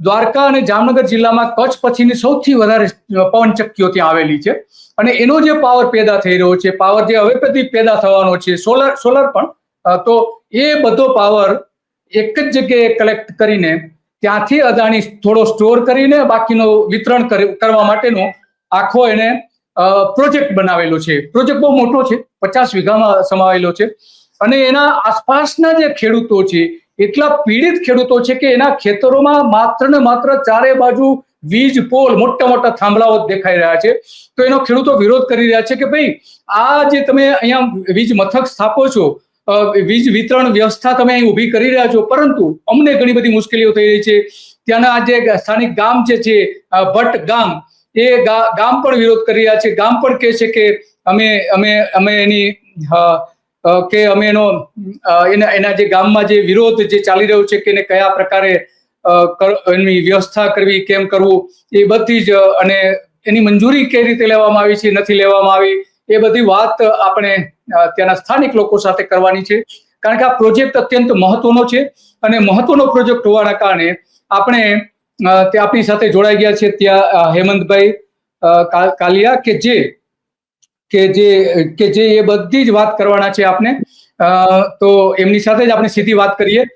દ્વારકા અને જામનગર જિલ્લામાં કચ્છ પછીની સૌથી વધારે પવનચક્કીઓ ત્યાં આવેલી છે અને એનો જે પાવર પેદા થઈ રહ્યો છે, પાવર જે હવે પછી પેદા થવાનો છે, સોલર પણ, તો એ બધો પાવર એક જ જગ્યાએ કલેક્ટ કરીને ત્યાંથી અદાણી થોડો સ્ટોર કરીને બાકીનો વિતરણ કરવા માટેનો આખો એને પ્રોજેક્ટ બનાવેલો છે. પ્રોજેક્ટ બહુ મોટો છે, 50 વીઘામાં સમાવેલો છે અને એના આસપાસના જે ખેડૂતો છે એટલા પીડિત ખેડૂતો છે કે એના ખેતરોમાં માત્ર ને માત્ર ચારે બાજુ વીજ પોલ, મોટા મોટા થાંભલાઓ દેખાઈ રહ્યા છે. તો એનો ખેડૂતો વિરોધ કરી રહ્યા છે કે ભાઈ, આ જે તમે અહીંયા વીજ મથક સ્થાપો છો, વીજ વિતરણ વ્યવસ્થા તમે અહીં ઊભી કરી રહ્યા છો, પરંતુ અમને ઘણી બધી મુશ્કેલીઓ થઈ રહી છે. ત્યાંના જે સ્થાનિક ગામ જે છે, ભટ્ટ ગામ, એ ગામ પણ વિરોધ કરી રહ્યા છે. ગામ પણ કહે છે કે અમે એની કે અમે એના જે ગામમાં જે વિરોધ જે ચાલી રહ્યો છે કે એને કયા પ્રકારે એની વ્યવસ્થા કરવી, કેમ કરવું, એ બધી જ, અને એની મંજૂરી કઈ રીતે લેવામાં આવી છે, નથી લેવામાં આવી, એ બધી વાત આપણે ત્યાંના સ્થાનિક લોકો સાથે કરવાની છે. કારણ કે આ પ્રોજેક્ટ અત્યંત મહત્વનો છે અને મહત્વનો પ્રોજેક્ટ હોવાના કારણે આપણે આપણી સાથે જોડાઈ ગયા છે ત્યાં હેમંતભાઈ કાલિયા કે જે એ બધી જ વાત કરવાના છે આપને. તો એમની સાથે જ આપણે સીધી વાત કરીએ.